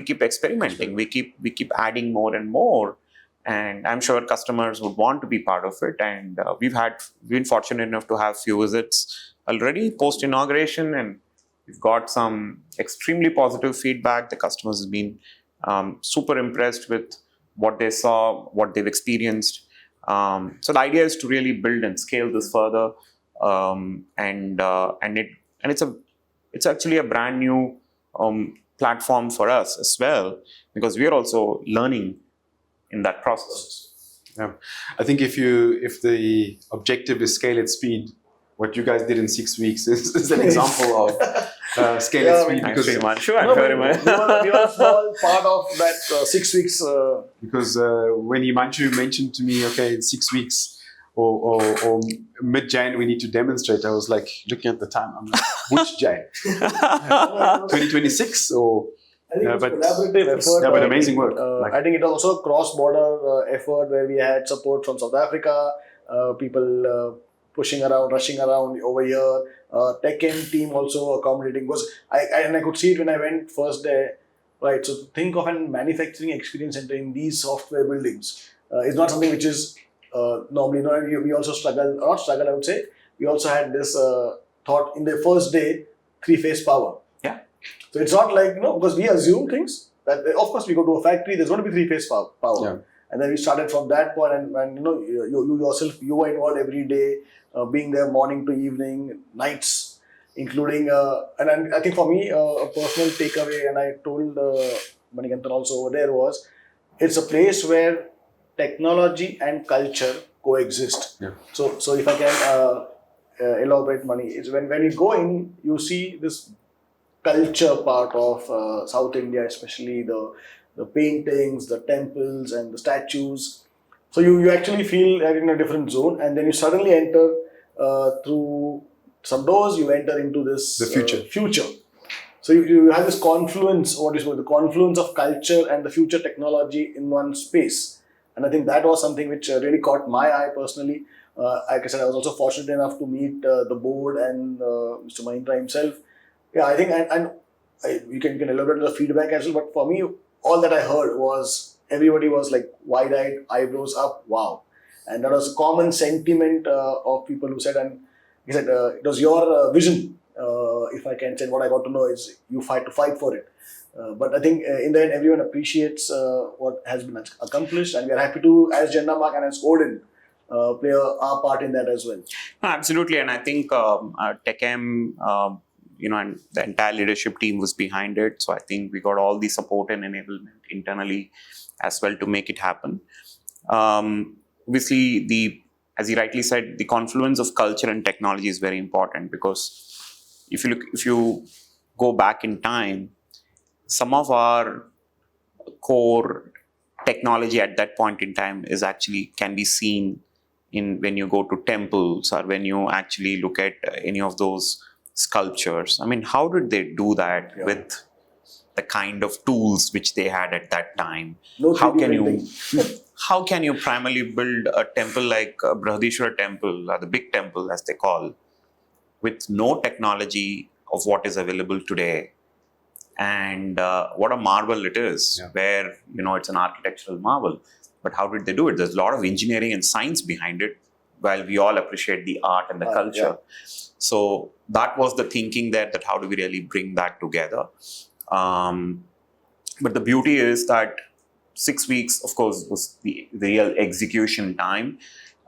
Speaker 1: keep experimenting. We keep adding more and more. And I'm sure customers would want to be part of it. And we've been fortunate enough to have few visits already post inauguration, and we've got some extremely positive feedback. The customers have been super impressed with what they saw, what they've experienced. So the idea is to really build and scale this further, and it's actually a brand new platform for us as well, because we are also learning in that process.
Speaker 2: Yeah. I think if the objective is scale at speed, what you guys did in 6 weeks is an example of scale at speed.
Speaker 1: Thanks very much. Sure,
Speaker 3: No,
Speaker 1: very
Speaker 3: we
Speaker 1: much.
Speaker 3: we were a small part of that 6 weeks.
Speaker 2: Because when Himanshu mentioned to me, okay, in 6 weeks or mid-Jan we need to demonstrate, I was like looking at the time. I'm like, which Jan? 2026 or?
Speaker 3: I think
Speaker 2: Yeah,
Speaker 3: it was
Speaker 2: but-
Speaker 3: collaborative effort.
Speaker 2: Yeah, but amazing work.
Speaker 3: I think it was also a cross-border effort where we had support from South Africa, people pushing around, rushing around over here. Tech M team also accommodating. Because I could see it when I went first there. Right, so think of a manufacturing experience center in these software buildings. It's not something which is normally. We also struggle, not struggle. I would say we also had this thought in the first day, 3-phase power.
Speaker 1: Yeah.
Speaker 3: So it's not like, because we assume things that, of course, we go to a factory, there's going to be 3-phase power.
Speaker 2: Yeah.
Speaker 3: And then we started from that point, and you yourself, you were involved every day, being there morning to evening, nights, including, and I think for me, a personal takeaway, and I told Manikantan also over there was, it's a place where technology and culture coexist.
Speaker 2: Yeah.
Speaker 3: So if I can elaborate, Mani, is when you go in, you see this culture part of South India, especially the paintings, the temples and the statues. So you actually feel you're in a different zone, and then you suddenly enter through some doors, you enter into this
Speaker 2: The future.
Speaker 3: So you have this confluence, the confluence of culture and the future technology in one space. And I think that was something which really caught my eye personally. Like I said, I was also fortunate enough to meet the board and Mr. Mahindra himself. Yeah, I think, and you can elaborate on the feedback as well, but for me, all that I heard was everybody was like wide-eyed, eyebrows up, wow. And that was a common sentiment of people who said, and he said, it was your vision, if I can say. What I got to know is you fight for it. But I think in the end, everyone appreciates what has been accomplished, and we are happy to, as Jendamark and as Odin, play our part in that as well.
Speaker 1: No, absolutely, and I think TechM, and the entire leadership team was behind it. So I think we got all the support and enablement internally as well to make it happen. Obviously, as you rightly said, the confluence of culture and technology is very important, because if you go back in time, some of our core technology at that point in time can be seen in when you go to temples or when you actually look at any of those sculptures. I mean, how did they do that with the kind of tools which they had at that time?
Speaker 3: No
Speaker 1: How
Speaker 3: 3D
Speaker 1: can
Speaker 3: printing.
Speaker 1: how can you primarily build a temple like Brihadishwara temple, or the big temple as they call, with no technology of what is available today? And what a marvel it is, where it's an architectural marvel. But how did they do it? There's a lot of engineering and science behind it, while we all appreciate the art and the culture. So that was the thinking there, that how do we really bring that together? But the beauty is that 6 weeks, of course, was the real execution time.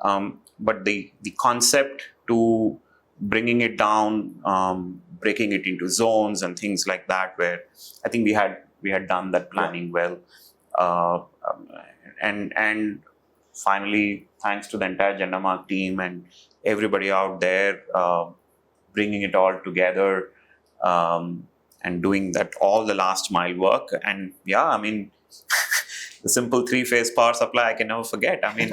Speaker 1: But the concept to bringing it down, breaking it into zones and things like that, where I think we had done that planning well. And finally, thanks to the entire Jendamark team and everybody out there, bringing it all together and doing that, all the last mile work. And the simple 3-phase power supply, I can never forget. I mean,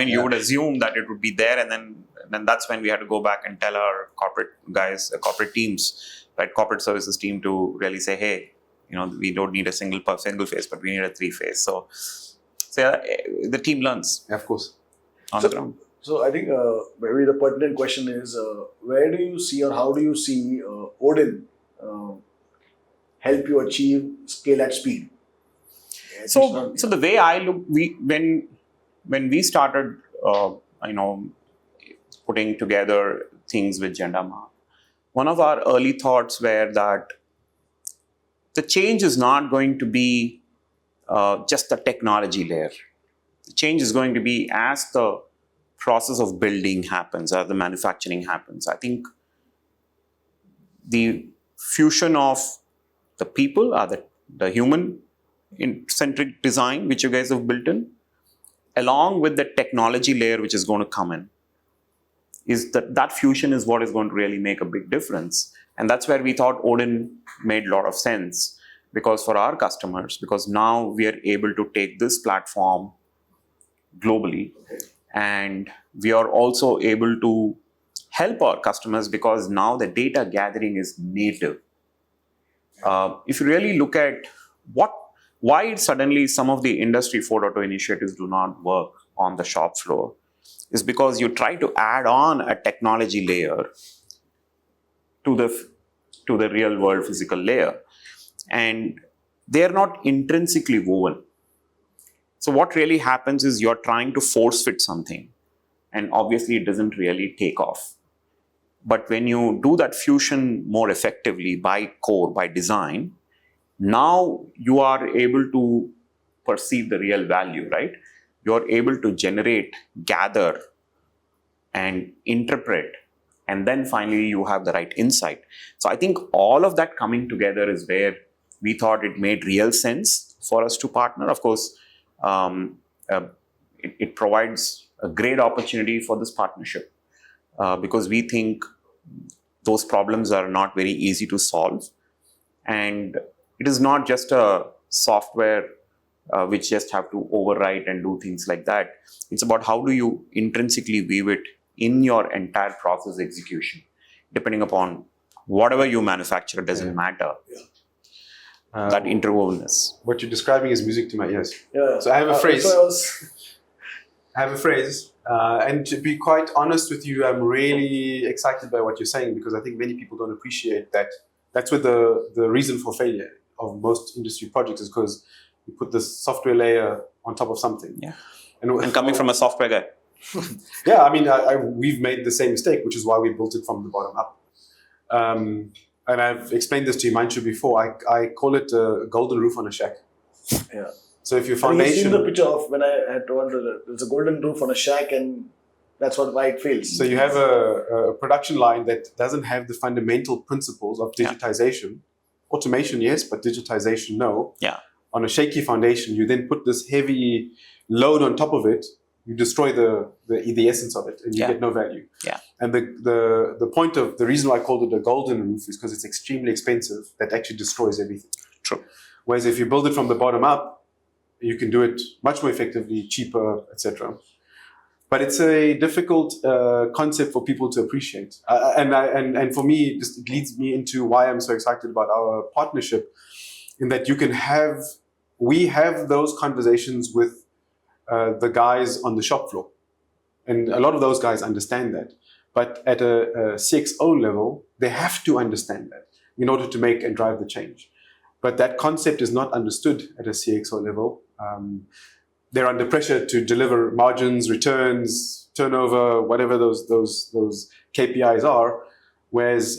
Speaker 1: you would assume that it would be there, and then that's when we had to go back and tell our corporate teams, right, corporate services team, to really say, hey, we don't need a single phase, but we need a 3-phase. So the team learns.
Speaker 2: Yeah, of course.
Speaker 1: On the ground.
Speaker 3: So I think maybe the pertinent question is, where do you see, or how do you see Odin help you achieve scale at speed?
Speaker 1: So the way I look, when we started, putting together things with Jendamark, one of our early thoughts were that the change is not going to be just the technology layer. The change is going to be as the process of building happens, as the manufacturing happens. I think the fusion of the people, the human centric design which you guys have built in, along with the technology layer which is going to come in, is that fusion is what is going to really make a big difference. And that's where we thought Odin made a lot of sense, because for our customers, because now we are able to take this platform globally, and we are also able to help our customers because now the data gathering is native. If you really look at why suddenly some of the Industry 4.0 initiatives do not work on the shop floor, is because you try to add on a technology layer to the real world physical layer, and they are not intrinsically woven. So what really happens is you're trying to force fit something, and obviously it doesn't really take off. But when you do that fusion more effectively by core, by design, now you are able to perceive the real value, right? You're able to generate, gather, and interpret, and then finally you have the right insight. So I think all of that coming together is where we thought it made real sense for us to partner. Of course, it provides a great opportunity for this partnership, because we think those problems are not very easy to solve. And it is not just a software which just have to overwrite and do things like that. It's about how do you intrinsically weave it in your entire process execution, depending upon whatever you manufacture, doesn't matter. That interwovenness.
Speaker 2: What you're describing is music to my ears.
Speaker 3: Yeah.
Speaker 2: So I have a phrase.
Speaker 3: So
Speaker 2: And to be quite honest with you, I'm really excited by what you're saying, because I think many people don't appreciate that. That's what the reason for failure of most industry projects is, because you put this software layer on top of something.
Speaker 1: Yeah. And coming from a software guy.
Speaker 2: Yeah, I mean, we've made the same mistake, which is why we built it from the bottom up. And I've explained this to Himanshu before. I call it a golden roof on a shack.
Speaker 3: Yeah.
Speaker 2: So if your
Speaker 3: You've
Speaker 2: foundation...
Speaker 3: seen the picture of when I had told there's a golden roof on a shack, and that's why it fails.
Speaker 2: So you have a production line that doesn't have the fundamental principles of digitization. Automation, yes, but digitization, no.
Speaker 1: Yeah.
Speaker 2: On a shaky foundation, you then put this heavy load on top of it. You destroy the essence of it, and you get no value.
Speaker 1: Yeah.
Speaker 2: And the point of the reason why I called it a golden roof is because it's extremely expensive. That actually destroys everything.
Speaker 1: True.
Speaker 2: Whereas if you build it from the bottom up, you can do it much more effectively, cheaper, etc. But it's a difficult concept for people to appreciate. And for me, it leads me into why I'm so excited about our partnership, in that we have those conversations with the guys on the shop floor. And a lot of those guys understand that. But at a CXO level, they have to understand that in order to make and drive the change. But that concept is not understood at a CXO level. They're under pressure to deliver margins, returns, turnover, whatever those KPIs are.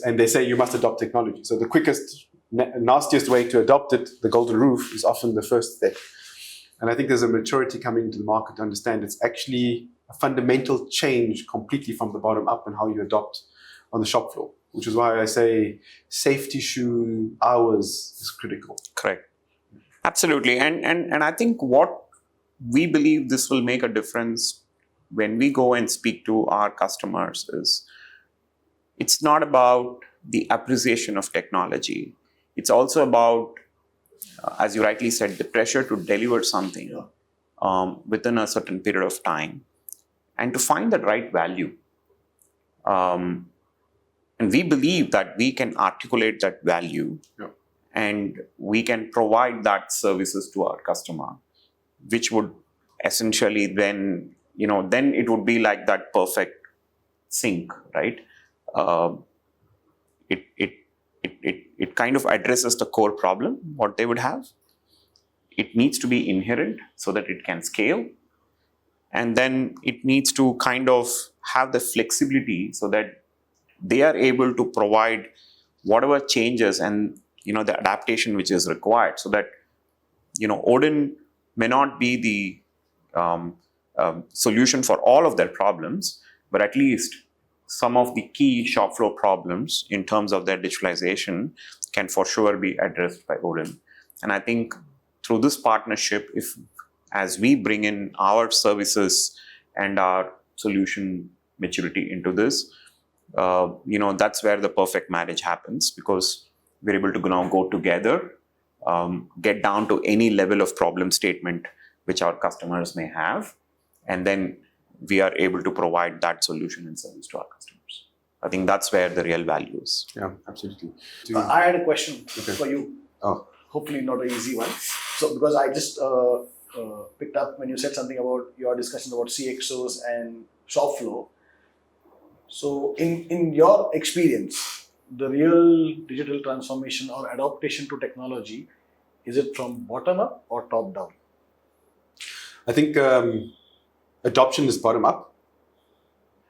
Speaker 2: And they say you must adopt technology. So the quickest, nastiest way to adopt it, the golden roof, is often the first step. And I think there's a maturity coming into the market to understand it's actually a fundamental change completely from the bottom up in how you adopt on the shop floor, which is why I say safety shoe hours is critical.
Speaker 1: Correct. Absolutely. And I think what we believe this will make a difference when we go and speak to our customers is, it's not about the appreciation of technology. It's also about, as you rightly said, the pressure to deliver something within a certain period of time and to find the right value. And we believe that we can articulate that value and we can provide that services to our customer, which would essentially then it would be like that perfect sync, right? It kind of addresses the core problem, what they would have. It needs to be inherent so that it can scale. And then it needs to kind of have the flexibility so that they are able to provide whatever changes and the adaptation which is required, so that Odin may not be the solution for all of their problems, but at least some of the key shop floor problems in terms of their digitalization can for sure be addressed by Odin. And I think through this partnership, as we bring in our services and our solution maturity into this, that's where the perfect marriage happens, because we're able to now go together, get down to any level of problem statement which our customers may have, and then we are able to provide that solution and service to our customers. I think that's where the real value is.
Speaker 2: Yeah, absolutely.
Speaker 3: I had a question for you.
Speaker 2: Oh.
Speaker 3: Hopefully not an easy one. So because I just picked up when you said something about your discussion about CXOs and shop floor. So in your experience, the real digital transformation or adaptation to technology, is it from bottom up or top down?
Speaker 2: I think adoption is bottom up.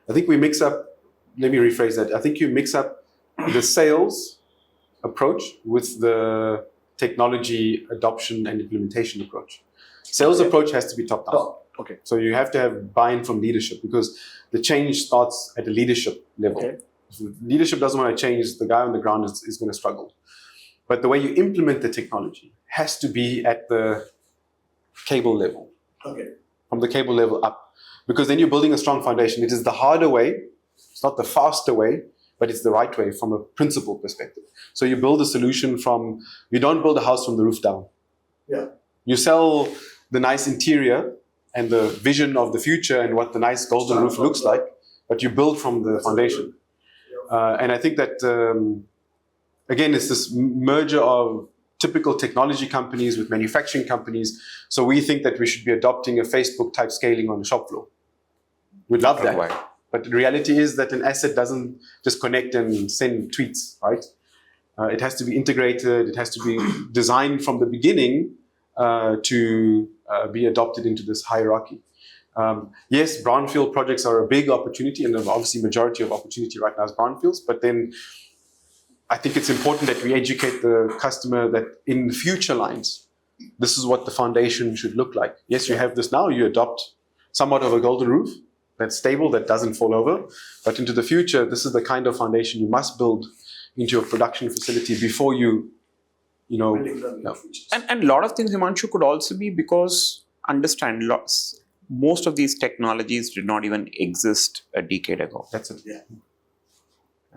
Speaker 2: I think we mix up, let me rephrase that. I think you mix up the sales approach with the technology adoption and implementation approach. Sales approach has to be top down.
Speaker 3: Oh, okay.
Speaker 2: So you have to have buy-in from leadership, because the change starts at the leadership level.
Speaker 3: Okay.
Speaker 2: If leadership doesn't want to change, the guy on the ground is going to struggle. But the way you implement the technology has to be at the cable level.
Speaker 3: Okay.
Speaker 2: From the cable level up. Because then you're building a strong foundation. It is the harder way. It's not the faster way, but it's the right way from a principle perspective. So you build a solution you don't build a house from the roof down.
Speaker 3: Yeah.
Speaker 2: You sell the nice interior and the vision of the future and what the nice golden roof looks like, but you build from the foundation. And I think that, again, it's this merger of typical technology companies with manufacturing companies. So we think that we should be adopting a Facebook type scaling on the shop floor. We'd love that. But the reality is that an asset doesn't just connect and send tweets, right? It has to be integrated. It has to be designed from the beginning to be adopted into this hierarchy. Yes, brownfield projects are a big opportunity, and obviously majority of opportunity right now is brownfields. But then I think it's important that we educate the customer that in future lines, this is what the foundation should look like. Yes, you have this now. You adopt somewhat of a golden roof that's stable, that doesn't fall over. But into the future, this is the kind of foundation you must build into your production facility before you know.
Speaker 1: And a lot of things, Himanshu, could also be because most of these technologies did not even exist a decade ago.
Speaker 2: That's it.
Speaker 3: Yeah.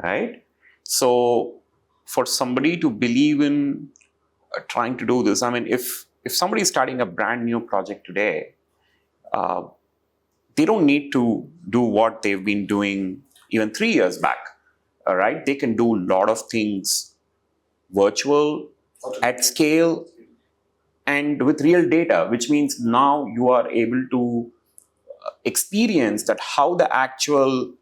Speaker 1: Right? So for somebody to believe in trying to do this, I mean, if somebody is starting a brand new project today, they don't need to do what they've been doing even 3 years back. All right? They can do a lot of things virtual, at scale, and with real data, which means now you are able to experience that how the actual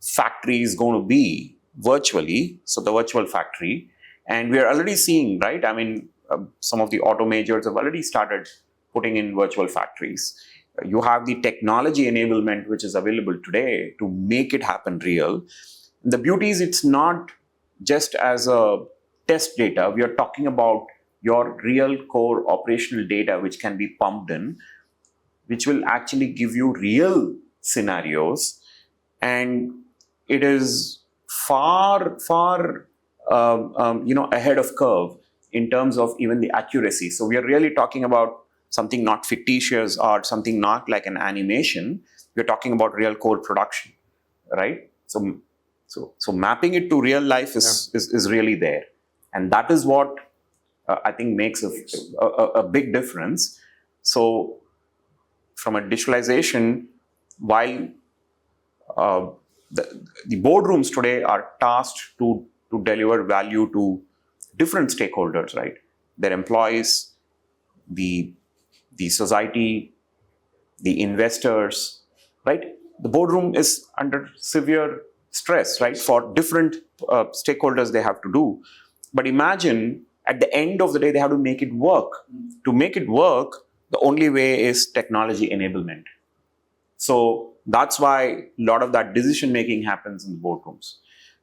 Speaker 1: factory is going to be virtually, so the virtual factory. And we are already seeing, right? I mean, some of the auto majors have already started putting in virtual factories. You have the technology enablement, which is available today to make it happen real. The beauty is it's not just as a test data. We are talking about your real core operational data, which can be pumped in, which will actually give you real scenarios. And it is far ahead of curve in terms of even the accuracy. So we are really talking about something not fictitious or something not like an animation. We're talking about real core production, right? So mapping it to real life is really there. And that is what I think makes a big difference. So from a digitalization, while the boardrooms today are tasked to deliver value to different stakeholders, right? Their employees, the society, the investors, right? The boardroom is under severe stress, right? For different stakeholders they have to do. But imagine at the end of the day, they have to make it work. To make it work, the only way is technology enablement. So that's why a lot of that decision making happens in the boardrooms.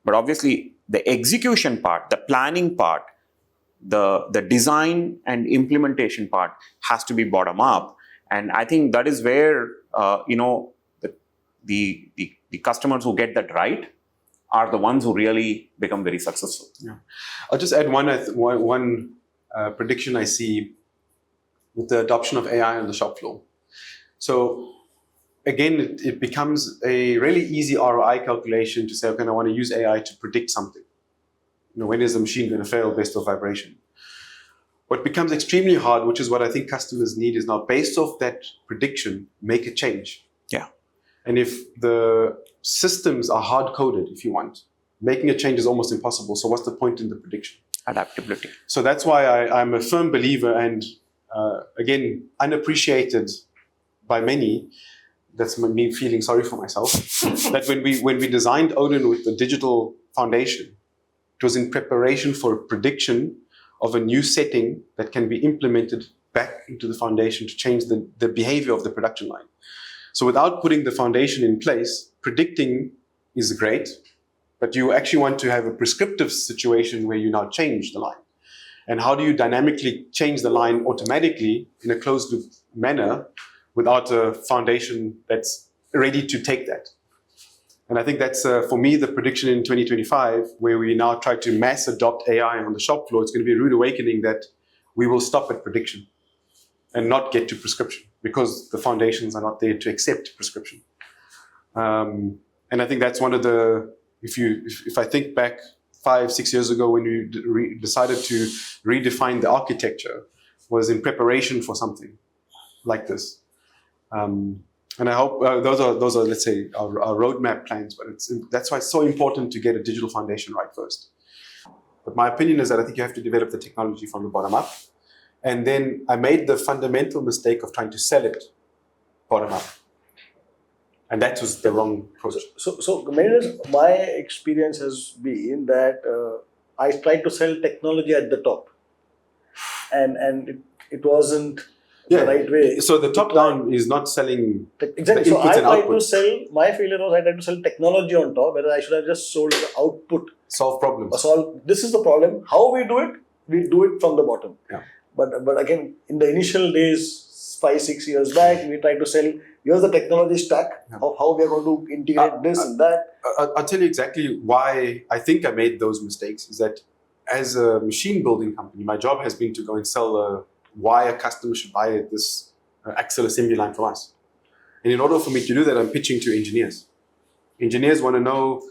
Speaker 1: But obviously, the execution part, the planning part, the design and implementation part has to be bottom up. And I think that is where the customers who get that right are the ones who really become very successful.
Speaker 2: Yeah. I'll just add one prediction I see with the adoption of AI on the shop floor. So again, it becomes a really easy ROI calculation to say, okay, I want to use AI to predict something. When is the machine going to fail based off vibration? What becomes extremely hard, which is what I think customers need, is now based off that prediction, make a change.
Speaker 1: Yeah.
Speaker 2: And if the systems are hard-coded, if you want, making a change is almost impossible. So what's the point in the prediction?
Speaker 1: Adaptability.
Speaker 2: So that's why I'm a firm believer, and again, unappreciated by many. That's me feeling sorry for myself. That when we designed Odin with the digital foundation, it was in preparation for prediction of a new setting that can be implemented back into the foundation to change the behavior of the production line. So without putting the foundation in place, predicting is great, but you actually want to have a prescriptive situation where you now change the line. And how do you dynamically change the line automatically in a closed loop manner without a foundation that's ready to take that? And I think that's, for me, the prediction in 2025, where we now try to mass adopt AI on the shop floor. It's going to be a rude awakening that we will stop at prediction and not get to prescription because the foundations are not there to accept prescription. And I think that's one of the, if I think back 5-6 years ago when we decided to redefine the architecture, was in preparation for something like this. And I hope those are, let's say, our roadmap plans, but that's why it's so important to get a digital foundation right first. But my opinion is that I think you have to develop the technology from the bottom up. And then I made the fundamental mistake of trying to sell it bottom up. And that was the wrong process.
Speaker 3: So my experience has been that I tried to sell technology at the top. And it wasn't the right way.
Speaker 2: So the top down is not selling
Speaker 3: exactly.
Speaker 2: the
Speaker 3: So
Speaker 2: inputs
Speaker 3: I
Speaker 2: and
Speaker 3: tried to
Speaker 2: outputs.
Speaker 3: sell, my failure was I tried to sell technology on top, whether I should have just sold the output.
Speaker 2: Solve problems.
Speaker 3: This is the problem. How we do it from the bottom.
Speaker 2: Yeah.
Speaker 3: But again, in the initial days, 5-6 years back, we tried to sell, here's the technology stack of how we are going to integrate this and that.
Speaker 2: I'll tell you exactly why I think I made those mistakes. Is that as a machine building company, my job has been to go and sell why a customer should buy this axle assembly line from us. And in order for me to do that, I'm pitching to engineers. Engineers want to know,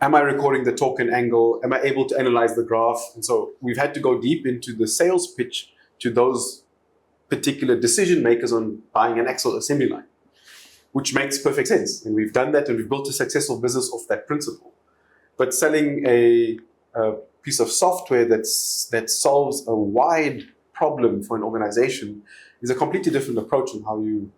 Speaker 2: am I recording the torque and angle? Am I able to analyze the graph? And so we've had to go deep into the sales pitch to those particular decision makers on buying an axle assembly line, which makes perfect sense. And we've done that, and we've built a successful business off that principle. But selling a piece of software that solves a wide problem for an organization is a completely different approach on how you,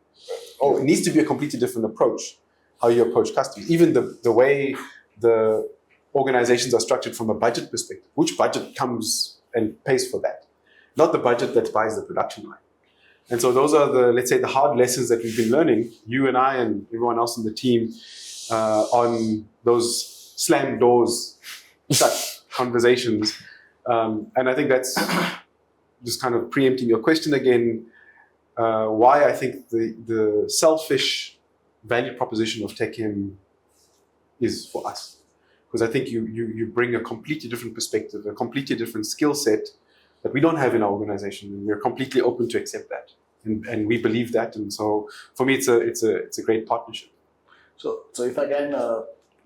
Speaker 2: it needs to be a completely different approach, how you approach customers. Even the way the organizations are structured from a budget perspective, which budget comes and pays for that, not the budget that buys the production line. And so those are the, let's say, the hard lessons that we've been learning, you and I and everyone else on the team, on those slam doors, shut conversations. And I think that's just kind of preempting your question again, why I think the selfish value proposition of TechM is for us. Because I think you bring a completely different perspective, a completely different skill set that we don't have in our organization, and we're completely open to accept that, and we believe that. And so for me, it's a great partnership.
Speaker 3: So if I can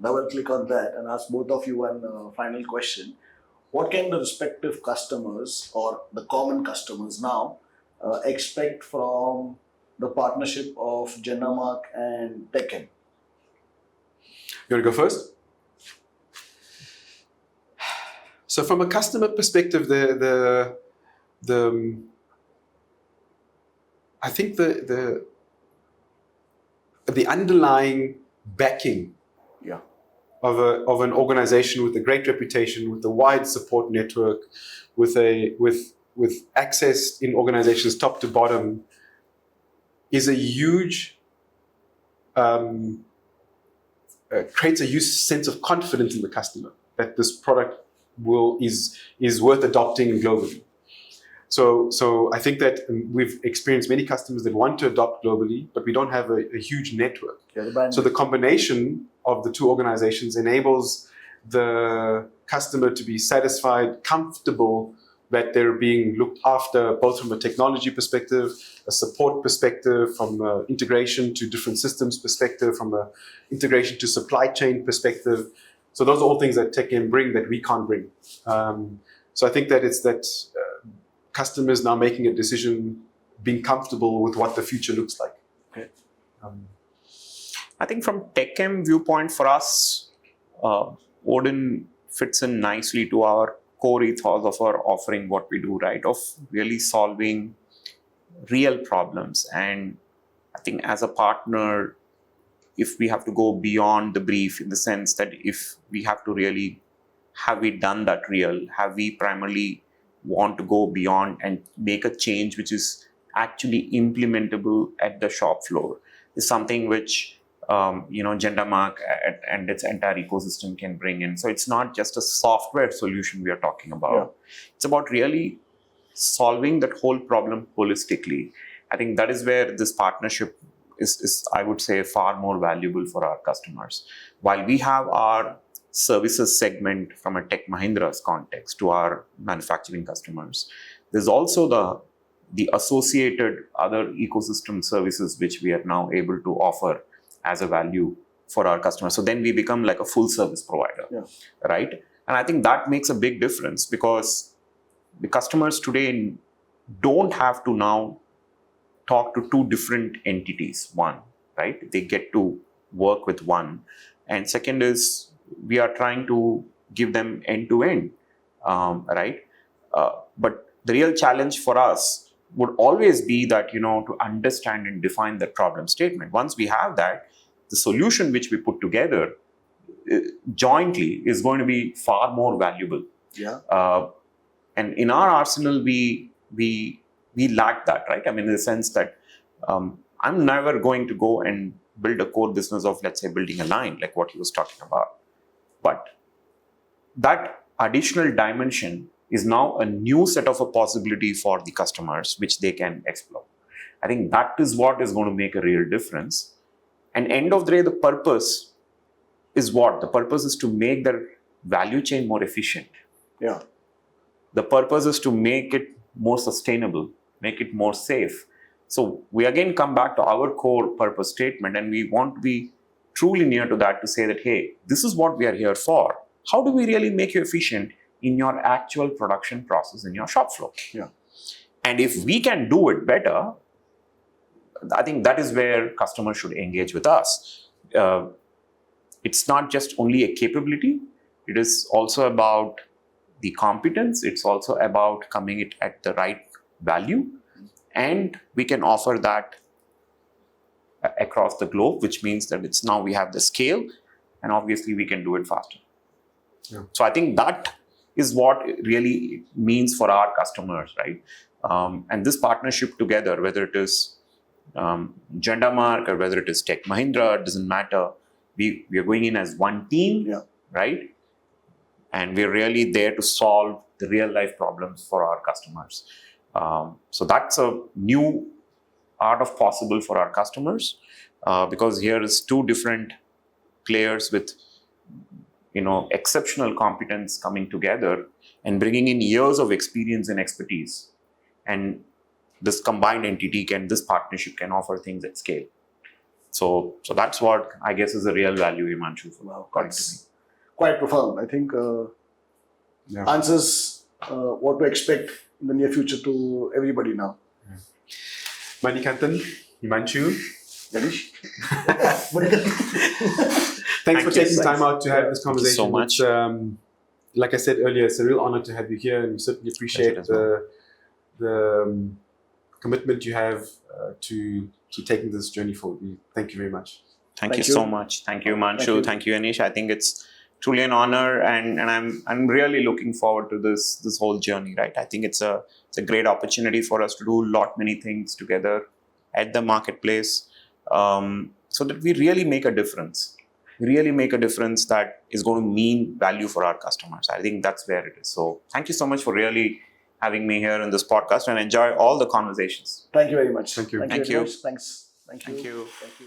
Speaker 3: double click on that and ask both of you one final question. What can the respective customers or the common customers now expect from the partnership of Jendamark and TechM?
Speaker 2: You want to go first? So from a customer perspective, I think the underlying backing of an organization with a great reputation, with a wide support network, with access in organizations top to bottom, is a huge creates a huge sense of confidence in the customer that this product is worth adopting globally. So I think that we've experienced many customers that want to adopt globally, but we don't have a huge network. So the combination of the two organizations enables the customer to be satisfied, comfortable that they're being looked after both from a technology perspective, a support perspective, from integration to different systems perspective, from a integration to supply chain perspective. So those are all things that Tech can bring that we can't bring. So I think that it's that customers now making a decision, being comfortable with what the future looks like.
Speaker 3: Okay.
Speaker 1: I think from TechM viewpoint for us, Odin fits in nicely to our core ethos of our offering, what we do, right? Of really solving real problems. And I think as a partner, if we have to go beyond the brief, in the sense that if we have to really, have we done that real? Have we primarily want to go beyond and make a change which is actually implementable at the shop floor? Is something which Jendamark and its entire ecosystem can bring in. So it's not just a software solution we are talking about. Yeah. It's about really solving that whole problem holistically. I think that is where this partnership is, I would say, far more valuable for our customers. While we have our services segment from a Tech Mahindra's context to our manufacturing customers, there's also the associated other ecosystem services which we are now able to offer as a value for our customers. So then we become like a full service provider, right? And I think that makes a big difference, because the customers today don't have to now talk to two different entities, one, right? They get to work with one. And second is, we are trying to give them end-to-end, right? But the real challenge for us would always be that, to understand and define the problem statement. Once we have that, the solution which we put together jointly is going to be far more valuable.
Speaker 3: Yeah.
Speaker 1: And in our arsenal, we lack that, right? I mean, in the sense that I'm never going to go and build a core business of, let's say, building a line, like what he was talking about. But that additional dimension is now a new set of a possibility for the customers, which they can explore. I think that is what is going to make a real difference. And end of the day, the purpose is what? The purpose is to make their value chain more efficient.
Speaker 3: Yeah.
Speaker 1: The purpose is to make it more sustainable, make it more safe. So we again come back to our core purpose statement, and we want to be truly near to that, to say that, hey, this is what we are here for. How do we really make you efficient in your actual production process in your shop floor?
Speaker 3: Yeah.
Speaker 1: And if we can do it better, I think that is where customers should engage with us. It's not just only a capability. It is also about the competence. It's also about coming it at the right value. And we can offer that across the globe, which means that it's now we have the scale, and obviously we can do it faster.
Speaker 2: Yeah.
Speaker 1: So I think that is what it really means for our customers, right? And this partnership together, whether it is Jendamark or whether it is Tech Mahindra, it doesn't matter. We are going in as one team, right? And we're really there to solve the real life problems for our customers. So that's a new art of possible for our customers, because here is two different players with exceptional competence coming together and bringing in years of experience and expertise. And this combined entity this partnership can offer things at scale. So that's what I guess is the real value, Himanshu, according to me.
Speaker 3: Quite profound. I think answers what to expect in the near future to everybody now.
Speaker 2: Manikantan, Himanshu,
Speaker 3: Ganesh.
Speaker 2: Thanks for taking time out to have this
Speaker 1: Thank
Speaker 2: conversation.
Speaker 1: you so much.
Speaker 2: Like I said earlier, it's a real honor to have you here, and we certainly appreciate the commitment you have to taking this journey forward. Thank you very much.
Speaker 1: Thank you so much. Thank you, Himanshu. Thank you, Anish. I think it's truly an honor, and I'm really looking forward to this whole journey, right? I think it's a great opportunity for us to do many things together at the marketplace, so that we really make a difference. Really make a difference that is going to mean value for our customers. I think that's where it is. So thank you so much for really having me here in this podcast, and enjoy all the conversations.
Speaker 3: Thank you very much.
Speaker 2: Thank you.
Speaker 1: Thank you.
Speaker 3: Thanks. Thank you.
Speaker 1: Thank you.
Speaker 3: Thank you.